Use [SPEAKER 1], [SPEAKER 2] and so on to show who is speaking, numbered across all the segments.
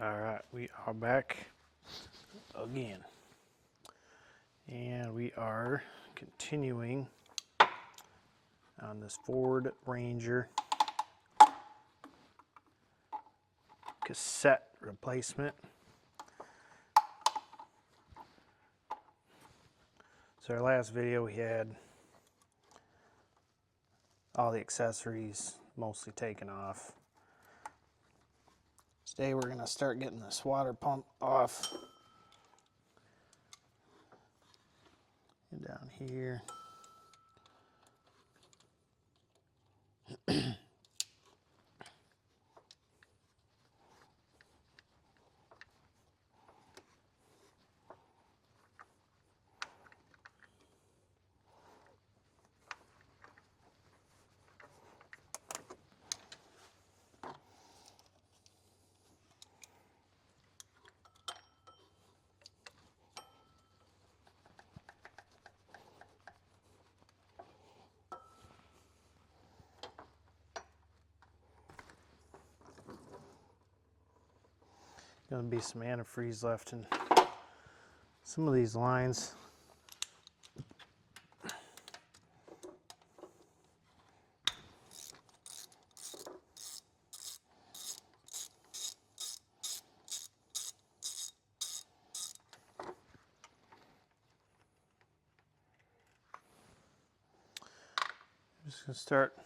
[SPEAKER 1] Alright, we are back again. And we are continuing on this Ford Ranger cassette replacement. So our last video we had all the accessories mostly taken off. Today we're going to start getting this water pump off. And down here. Going to be some antifreeze left in some of these lines. I'm just going to start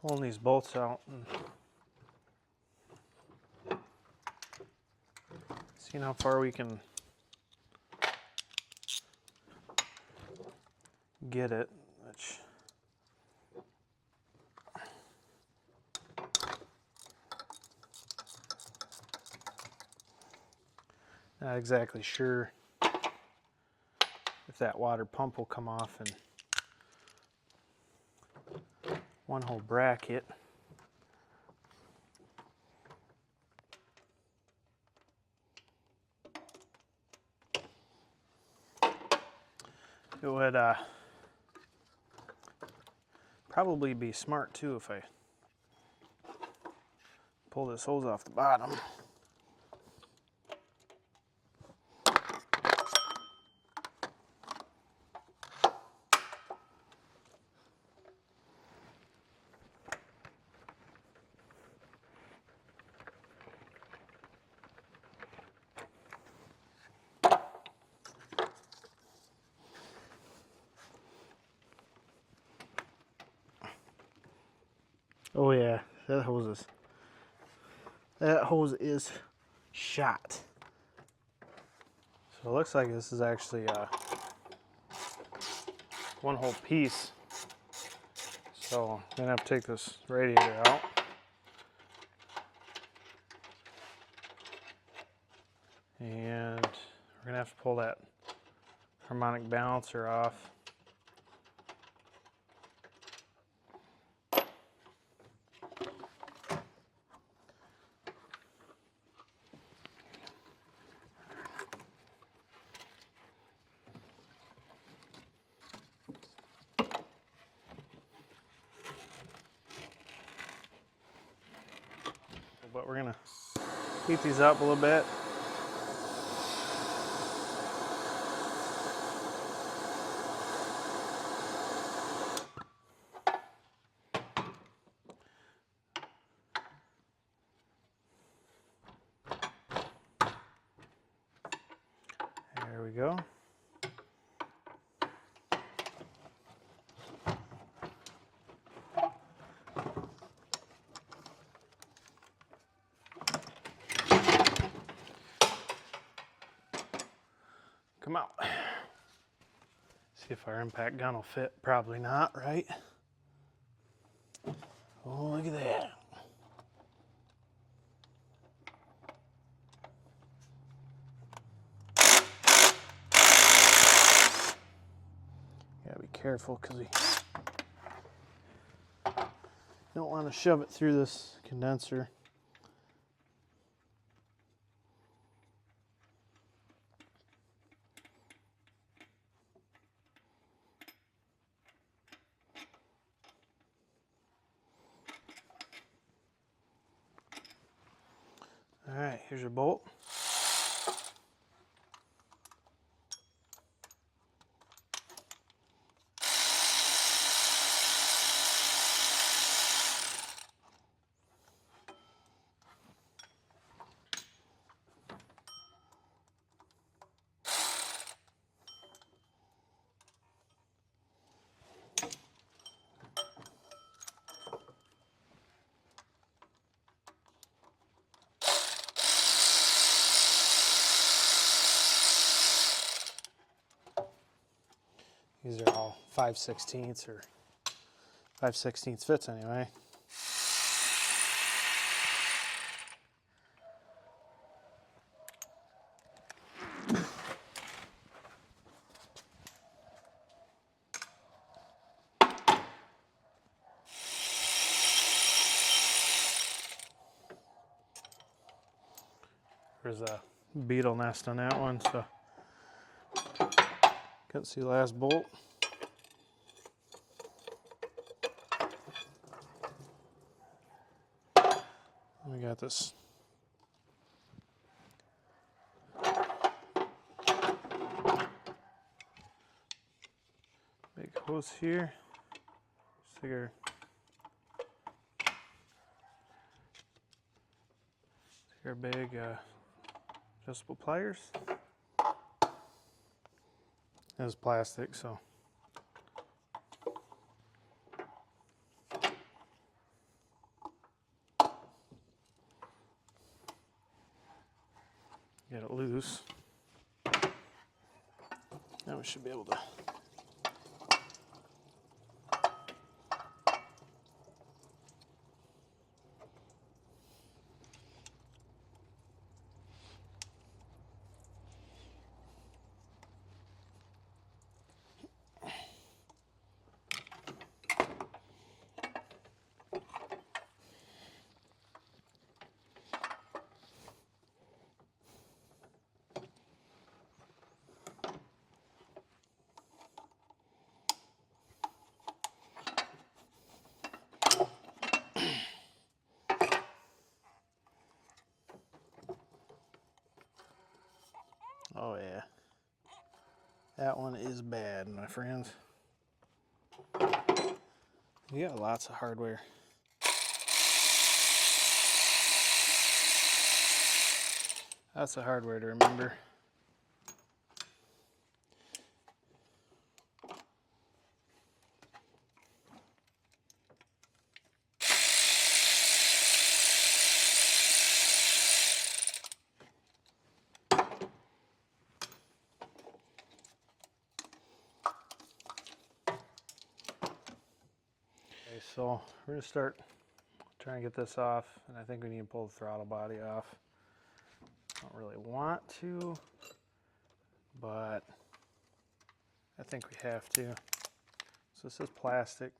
[SPEAKER 1] pulling these bolts out and seeing how far we can get it, which not exactly sure if that water pump will come off in one whole bracket. It would probably be smart too if I pull this hose off the bottom. Oh yeah, that hose is shot. So it looks like this is actually one whole piece. So I'm gonna have to take this radiator out. And we're gonna have to pull that harmonic balancer off. But we're gonna heat these up a little bit. There we go. Come out. See if our impact gun will fit. Probably not, right? Oh, look at that. Gotta be careful because we don't want to shove it through this condenser. All right, here's your bolt. These are all 5/16 or 5/16 fits anyway. There's a beetle nest on that one, so can't see the last bolt. We got this big hose here. Stick our big adjustable pliers. It's plastic, so get it loose. Now we should be able to oh yeah. That one is bad, my friends. You got lots of hardware. That's the hardware to remember. Okay, so we're gonna start trying to get this off, and I think we need to pull the throttle body off. I don't really want to, but I think we have to. So this is plastic.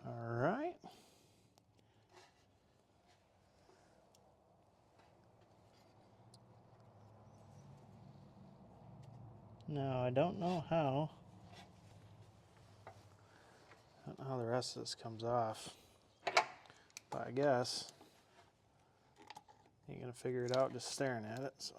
[SPEAKER 1] All right. Now I don't know how the rest of this comes off, but I guess you're gonna figure it out just staring at it. So.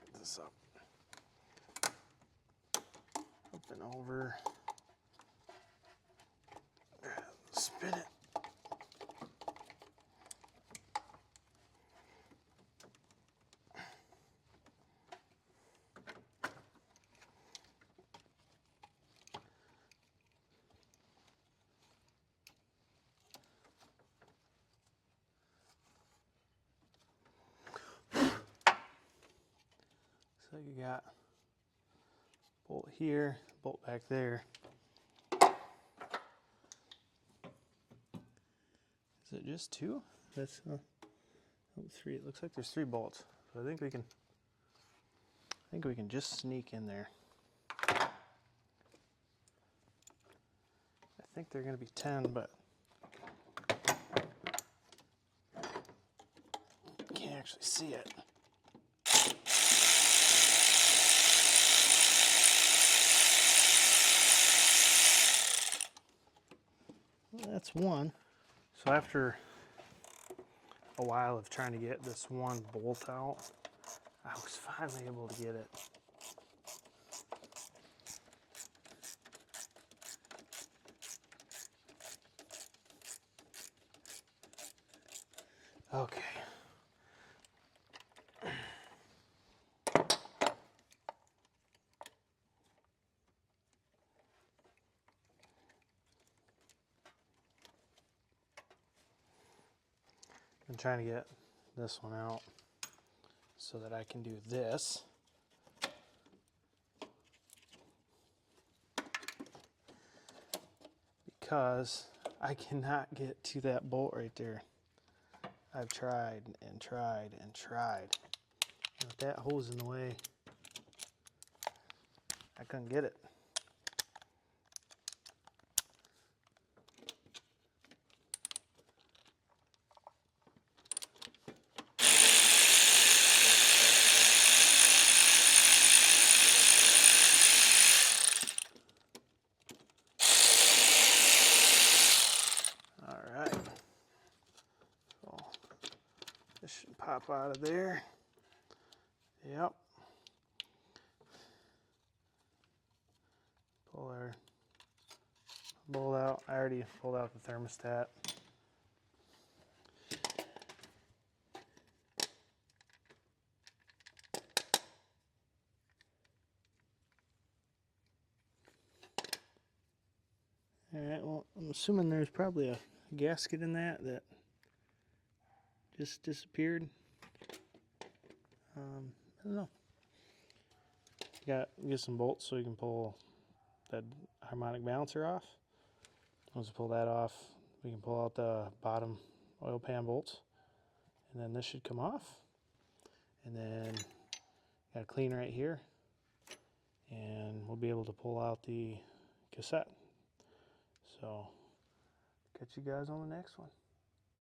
[SPEAKER 1] Get this up and over. Spin it. like you got bolt here, bolt back there. Is it just two? That's 3. It looks like there's 3 bolts. So I think we can just sneak in there. I think they're going to be 10, but can't actually see it. Well, that's one. So after a while of trying to get this one bolt out, I was finally able to get it. Okay. I'm trying to get this one out so that I can do this. Because I cannot get to that bolt right there. I've tried and tried and tried. And with that hose in the way, I couldn't get it. All right. So this should pop out of there. Yep. Pull our bolt out. I already pulled out the thermostat. Alright, well, I'm assuming there's probably a gasket in that just disappeared. I don't know. You get some bolts so you can pull that harmonic balancer off. Once we pull that off, we can pull out the bottom oil pan bolts, and then this should come off. And then got a clean right here, and we'll be able to pull out the cassette. So, catch you guys on the next one.